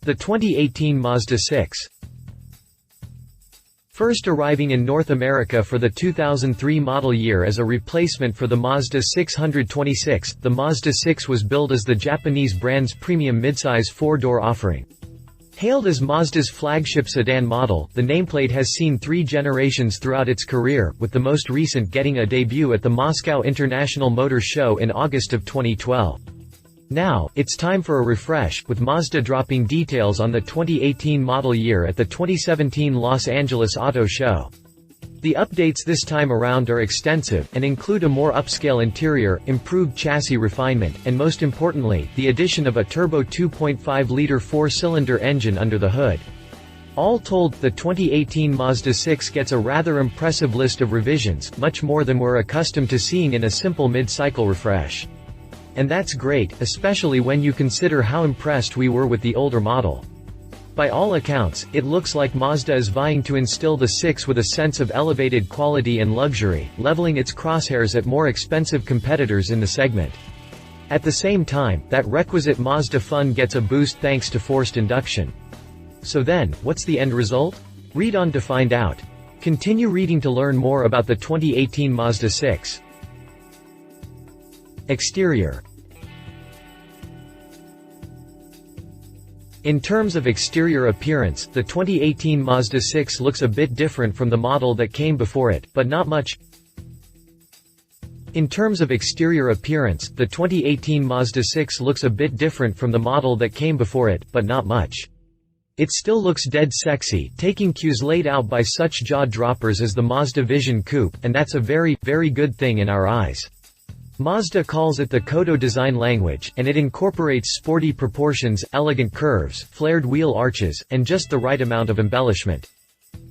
The 2018 Mazda 6. First arriving in North America for the 2003 model year as a replacement for the Mazda 626, the Mazda 6 was billed as the Japanese brand's premium midsize four-door offering. Hailed as Mazda's flagship sedan model, the nameplate has seen 3 generations throughout its career, with the most recent getting a debut at the Moscow International Motor Show in August of 2012. Now, it's time for a refresh, with Mazda dropping details on the 2018 model year at the 2017 Los Angeles Auto Show. The updates this time around are extensive, and include a more upscale interior, improved chassis refinement, and most importantly, the addition of a turbo 2.5-liter 4-cylinder engine under the hood. All told, the 2018 Mazda 6 gets a rather impressive list of revisions, much more than we're accustomed to seeing in a simple mid-cycle refresh. And that's great, especially when you consider how impressed we were with the older model. By all accounts, it looks like Mazda is vying to instill the 6 with a sense of elevated quality and luxury, leveling its crosshairs at more expensive competitors in the segment. At the same time, that requisite Mazda fun gets a boost thanks to forced induction. So then, what's the end result? Read on to find out. Continue reading to learn more about the 2018 Mazda 6. Exterior. In terms of exterior appearance, the 2018 Mazda 6 looks a bit different from the model that came before it, but not much. In terms of exterior appearance, the 2018 Mazda 6 looks a bit different from the model that came before it, but not much. It still looks dead sexy, taking cues laid out by such jaw-droppers as the Mazda Vision Coupe, and that's a very, very good thing in our eyes. Mazda calls it the Kodo design language, and it incorporates sporty proportions, elegant curves, flared wheel arches, and just the right amount of embellishment.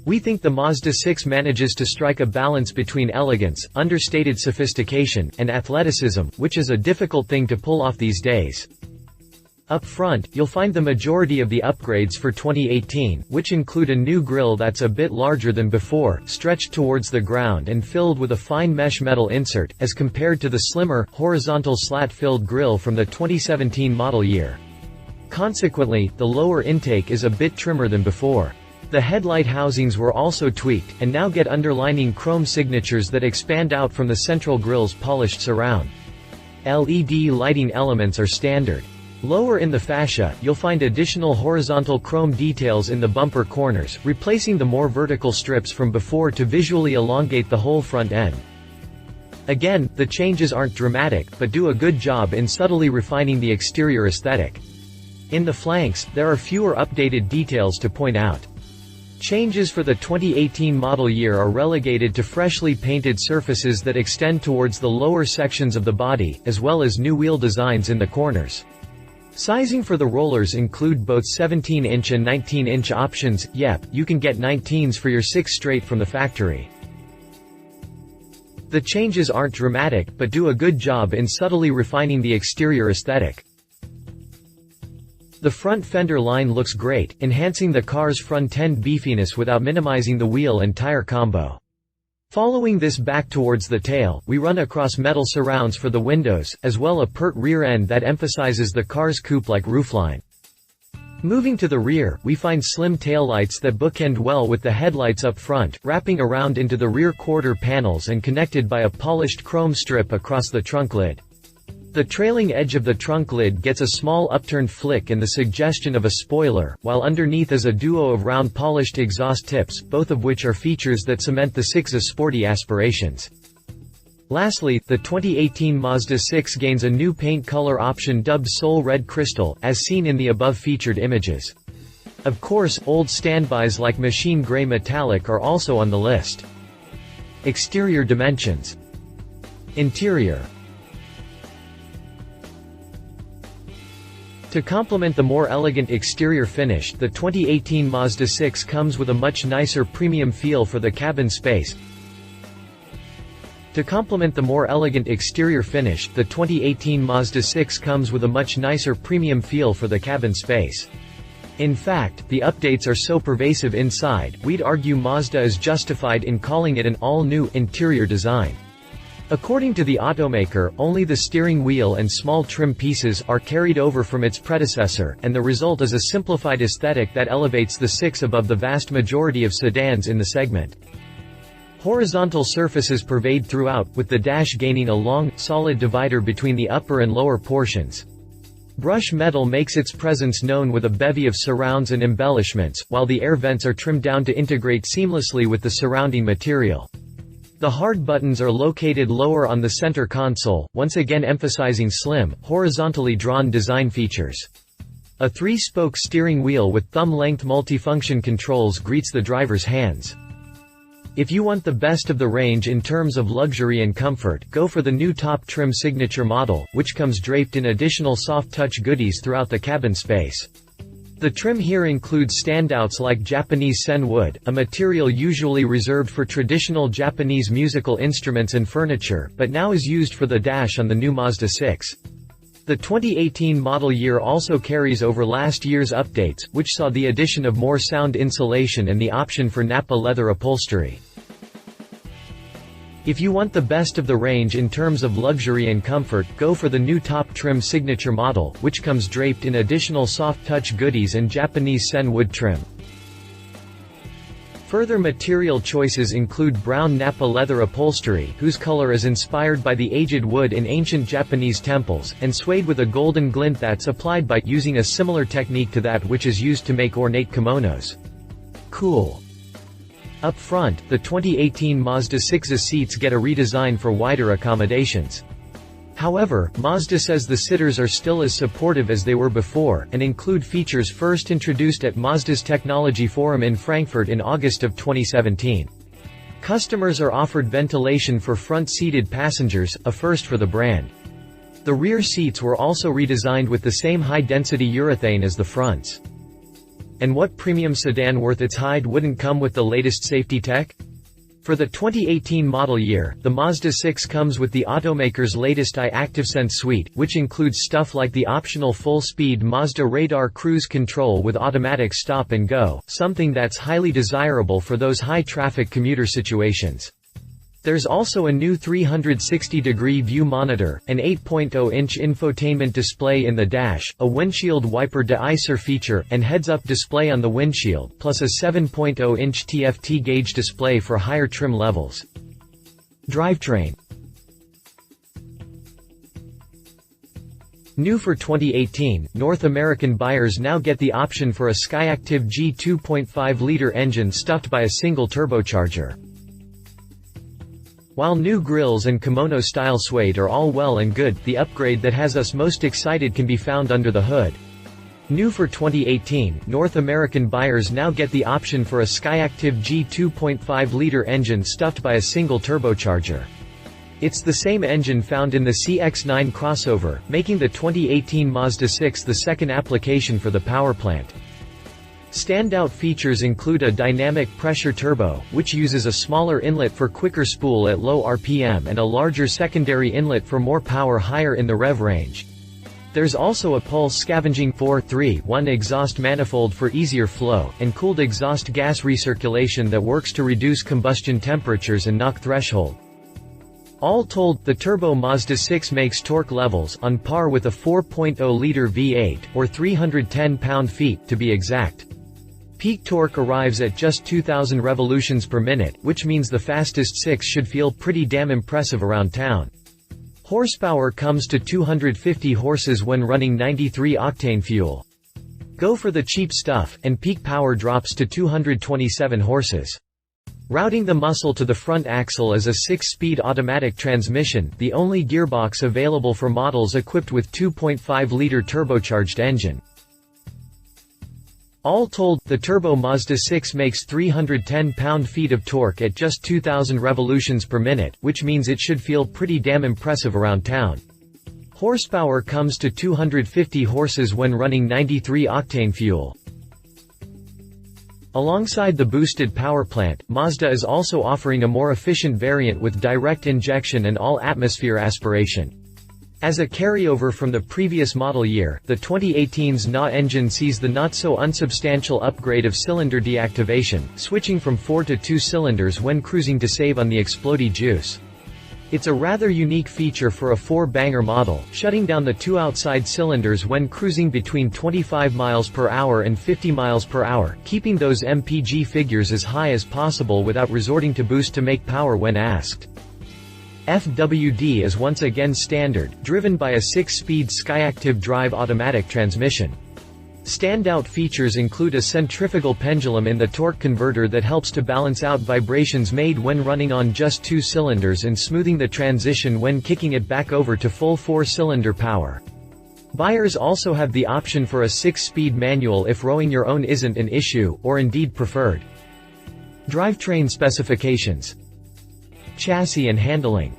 We think the Mazda 6 manages to strike a balance between elegance, understated sophistication, and athleticism, which is a difficult thing to pull off these days. Up front, you'll find the majority of the upgrades for 2018, which include a new grille that's a bit larger than before, stretched towards the ground and filled with a fine mesh metal insert, as compared to the slimmer, horizontal slat-filled grille from the 2017 model year. Consequently, the lower intake is a bit trimmer than before. The headlight housings were also tweaked, and now get underlining chrome signatures that expand out from the central grille's polished surround. LED lighting elements are standard. Lower in the fascia, you'll find additional horizontal chrome details in the bumper corners, replacing the more vertical strips from before to visually elongate the whole front end. Again, the changes aren't dramatic, but do a good job in subtly refining the exterior aesthetic. In the flanks, there are fewer updated details to point out. Changes for the 2018 model year are relegated to freshly painted surfaces that extend towards the lower sections of the body, as well as new wheel designs in the corners. Sizing for the rollers include both 17-inch and 19-inch options. Yep, you can get 19s for your 6 straight from the factory. The changes aren't dramatic, but do a good job in subtly refining the exterior aesthetic. The front fender line looks great, enhancing the car's front-end beefiness without minimizing the wheel and tire combo. Following this back towards the tail, we run across metal surrounds for the windows, as well a pert rear end that emphasizes the car's coupe-like roofline. Moving to the rear, we find slim taillights that bookend well with the headlights up front, wrapping around into the rear quarter panels and connected by a polished chrome strip across the trunk lid. The trailing edge of the trunk lid gets a small upturned flick and the suggestion of a spoiler, while underneath is a duo of round polished exhaust tips, both of which are features that cement the 6's sporty aspirations. Lastly, the 2018 Mazda 6 gains a new paint color option dubbed Soul Red Crystal, as seen in the above featured images. Of course, old standbys like Machine Gray Metallic are also on the list. Exterior dimensions. Interior. To complement the more elegant exterior finish, the 2018 Mazda 6 comes with a much nicer premium feel for the cabin space. To complement the more elegant exterior finish, the 2018 Mazda 6 comes with a much nicer premium feel for the cabin space. In fact, the updates are so pervasive inside, we'd argue Mazda is justified in calling it an all-new interior design. According to the automaker, only the steering wheel and small trim pieces are carried over from its predecessor, and the result is a simplified aesthetic that elevates the 6 above the vast majority of sedans in the segment. Horizontal surfaces pervade throughout, with the dash gaining a long, solid divider between the upper and lower portions. Brush metal makes its presence known with a bevy of surrounds and embellishments, while the air vents are trimmed down to integrate seamlessly with the surrounding material. The hard buttons are located lower on the center console, once again emphasizing slim, horizontally drawn design features. A 3-spoke steering wheel with thumb-length multifunction controls greets the driver's hands. If you want the best of the range in terms of luxury and comfort, go for the new top trim signature model, which comes draped in additional soft-touch goodies throughout the cabin space. The trim here includes standouts like Japanese sen wood, a material usually reserved for traditional Japanese musical instruments and furniture, but now is used for the dash on the new Mazda 6. The 2018 model year also carries over last year's updates, which saw the addition of more sound insulation and the option for Nappa leather upholstery. If you want the best of the range in terms of luxury and comfort, go for the new top trim signature model, which comes draped in additional soft-touch goodies and Japanese sen wood trim. Further material choices include brown Nappa leather upholstery, whose color is inspired by the aged wood in ancient Japanese temples, and suede with a golden glint that's applied by using a similar technique to that which is used to make ornate kimonos. Cool. Up front, the 2018 Mazda 6's seats get a redesign for wider accommodations. However, Mazda says the sitters are still as supportive as they were before, and include features first introduced at Mazda's Technology Forum in Frankfurt in August of 2017. Customers are offered ventilation for front-seated passengers, a first for the brand. The rear seats were also redesigned with the same high-density urethane as the fronts. And what premium sedan worth its hide wouldn't come with the latest safety tech? For the 2018 model year, the Mazda 6 comes with the automaker's latest iActiveSense suite, which includes stuff like the optional full-speed Mazda radar cruise control with automatic stop and go, something that's highly desirable for those high-traffic commuter situations. There's also a new 360-degree view monitor, an 8.0-inch infotainment display in the dash, a windshield wiper de-icer feature, and heads-up display on the windshield, plus a 7.0-inch TFT gauge display for higher trim levels. Drivetrain. New for 2018, North American buyers now get the option for a Skyactiv G 2.5-liter engine stuffed by a single turbocharger. While new grills and kimono-style suede are all well and good, the upgrade that has us most excited can be found under the hood. New for 2018, North American buyers now get the option for a Skyactiv G 2.5-liter engine stuffed by a single turbocharger. It's the same engine found in the CX-9 crossover, making the 2018 Mazda 6 the second application for the powerplant. Standout features include a dynamic pressure turbo, which uses a smaller inlet for quicker spool at low RPM and a larger secondary inlet for more power higher in the rev range. There's also a pulse scavenging 4-3-1 exhaust manifold for easier flow, and cooled exhaust gas recirculation that works to reduce combustion temperatures and knock threshold. All told, the turbo Mazda 6 makes torque levels on par with a 4.0-liter V8, or 310 pound-feet, to be exact. Peak torque arrives at just 2,000 revolutions per minute, which means the fastest 6 should feel pretty damn impressive around town. Horsepower comes to 250 horses when running 93-octane fuel. Go for the cheap stuff, and peak power drops to 227 horses. Routing the muscle to the front axle is a 6-speed automatic transmission, the only gearbox available for models equipped with 2.5-liter turbocharged engine. All told, the turbo Mazda 6 makes 310 pound-feet of torque at just 2,000 revolutions per minute, which means it should feel pretty damn impressive around town. Horsepower comes to 250 horses when running 93-octane fuel. Alongside the boosted power plant, Mazda is also offering a more efficient variant with direct injection and all-atmosphere aspiration. As a carryover from the previous model year, the 2018's NA engine sees the not-so-unsubstantial upgrade of cylinder deactivation, switching from 4 to 2 cylinders when cruising to save on the explodey juice. It's a rather unique feature for a four-banger model, shutting down the two outside cylinders when cruising between 25 miles per hour and 50 miles per hour, keeping those MPG figures as high as possible without resorting to boost to make power when asked. FWD is once again standard, driven by a 6-speed Skyactiv drive automatic transmission. Standout features include a centrifugal pendulum in the torque converter that helps to balance out vibrations made when running on just two cylinders and smoothing the transition when kicking it back over to full 4-cylinder power. Buyers also have the option for a 6-speed manual if rowing your own isn't an issue, or indeed preferred. Drivetrain specifications. Chassis and handling.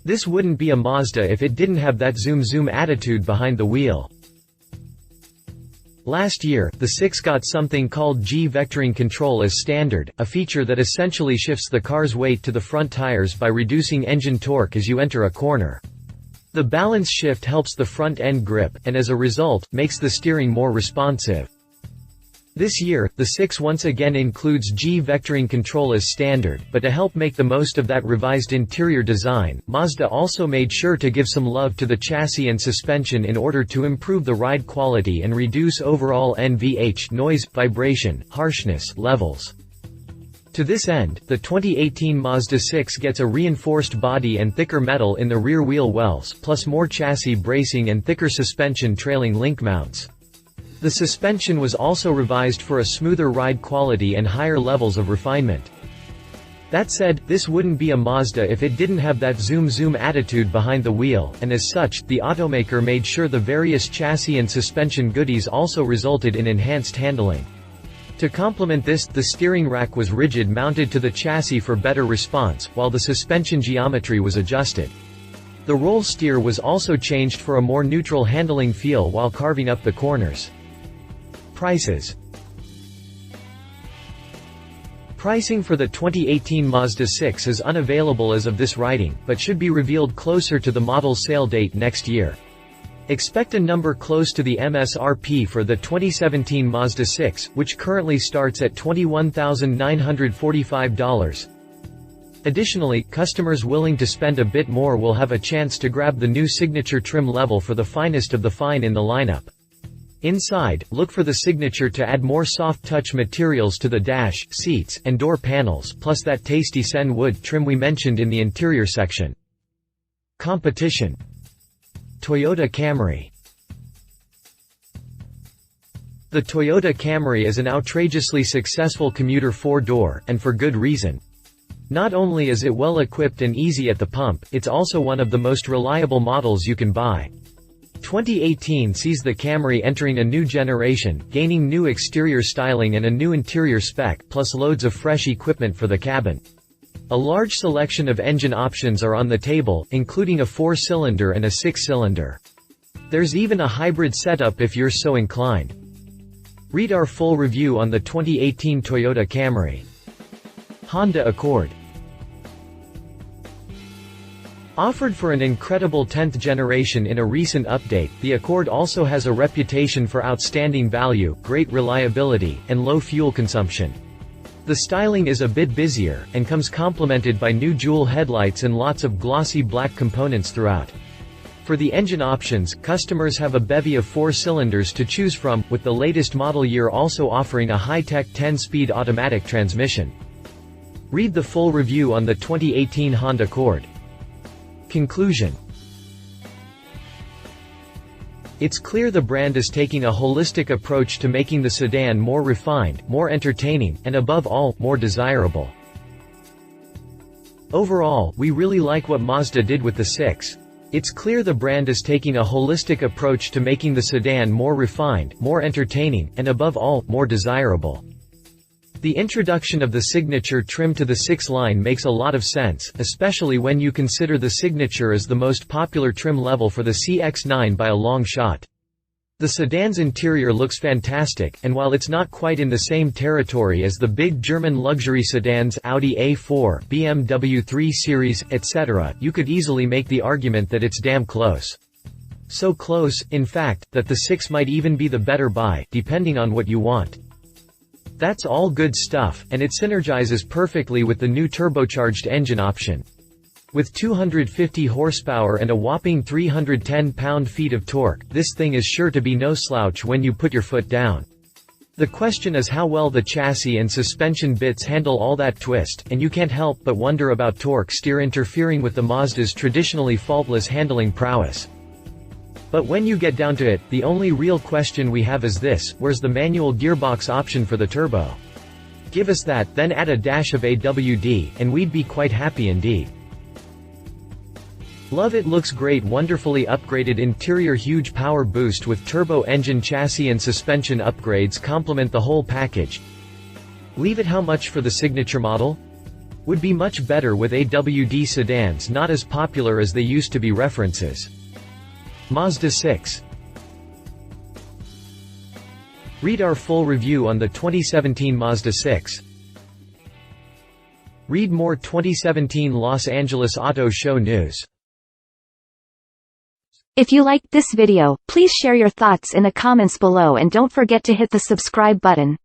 This wouldn't be a Mazda if it didn't have that zoom attitude behind the wheel. Last year, the 6 got something called G-vectoring control as standard, a feature that essentially shifts the car's weight to the front tires by reducing engine torque as you enter a corner. The balance shift helps the front-end grip, and as a result, makes the steering more responsive. This year, the 6 once again includes G-vectoring control as standard, but to help make the most of that revised interior design, Mazda also made sure to give some love to the chassis and suspension in order to improve the ride quality and reduce overall NVH noise, vibration, harshness levels. To this end, the 2018 Mazda 6 gets a reinforced body and thicker metal in the rear wheel wells, plus more chassis bracing and thicker suspension trailing link mounts. The suspension was also revised for a smoother ride quality and higher levels of refinement. That said, this wouldn't be a Mazda if it didn't have that zoom attitude behind the wheel, and as such, the automaker made sure the various chassis and suspension goodies also resulted in enhanced handling. To complement this, the steering rack was rigid mounted to the chassis for better response, while the suspension geometry was adjusted. The roll steer was also changed for a more neutral handling feel while carving up the corners. Prices. Pricing for the 2018 Mazda 6 is unavailable as of this writing, but should be revealed closer to the model sale date next year. Expect a number close to the MSRP for the 2017 Mazda 6, which currently starts at $21,945. Additionally, customers willing to spend a bit more will have a chance to grab the new signature trim level for the finest of the fine in the lineup. Inside, look for the signature to add more soft-touch materials to the dash, seats, and door panels, plus that tasty sen wood trim we mentioned in the interior section. Competition. Toyota Camry. The Toyota Camry is an outrageously successful commuter four-door, and for good reason. Not only is it well-equipped and easy at the pump, it's also one of the most reliable models you can buy. 2018 sees the Camry entering a new generation, gaining new exterior styling and a new interior spec, plus loads of fresh equipment for the cabin. A large selection of engine options are on the table, including a 4-cylinder and a 6-cylinder. There's even a hybrid setup if you're so inclined. Read our full review on the 2018 Toyota Camry. Honda Accord. Offered for an incredible 10th generation in a recent update, the Accord also has a reputation for outstanding value, great reliability, and low fuel consumption. The styling is a bit busier, and comes complemented by new jewel headlights and lots of glossy black components throughout. For the engine options, customers have a bevy of 4 cylinders to choose from, with the latest model year also offering a high-tech 10-speed automatic transmission. Read the full review on the 2018 Honda Accord. Conclusion. It's clear the brand is taking a holistic approach to making the sedan more refined, more entertaining, and above all, more desirable. Overall, we really like what Mazda did with the 6. It's clear the brand is taking a holistic approach to making the sedan more refined, more entertaining, and above all, more desirable. The introduction of the signature trim to the 6 line makes a lot of sense, especially when you consider the signature as the most popular trim level for the CX-9 by a long shot. The sedan's interior looks fantastic, and while it's not quite in the same territory as the big German luxury sedans Audi A4, BMW 3 Series, etc., you could easily make the argument that it's damn close. So close, in fact, that the 6 might even be the better buy, depending on what you want. That's all good stuff, and it synergizes perfectly with the new turbocharged engine option. With 250 horsepower and a whopping 310 pound-feet of torque, this thing is sure to be no slouch when you put your foot down. The question is how well the chassis and suspension bits handle all that twist, and you can't help but wonder about torque steer interfering with the Mazda's traditionally faultless handling prowess. But when you get down to it, the only real question we have is this: where's the manual gearbox option for the turbo? Give us that, then add a dash of AWD, and we'd be quite happy indeed. Love it, looks great, wonderfully upgraded interior, huge power boost with turbo engine, chassis and suspension upgrades complement the whole package. Leave it. How much for the signature model? Would be much better with AWD sedans, not as popular as they used to be. References: Mazda6. Read our full review on the 2017 Mazda 6. Read more 2017 Los Angeles Auto Show news. If you liked this video, please share your thoughts in the comments below and don't forget to hit the subscribe button.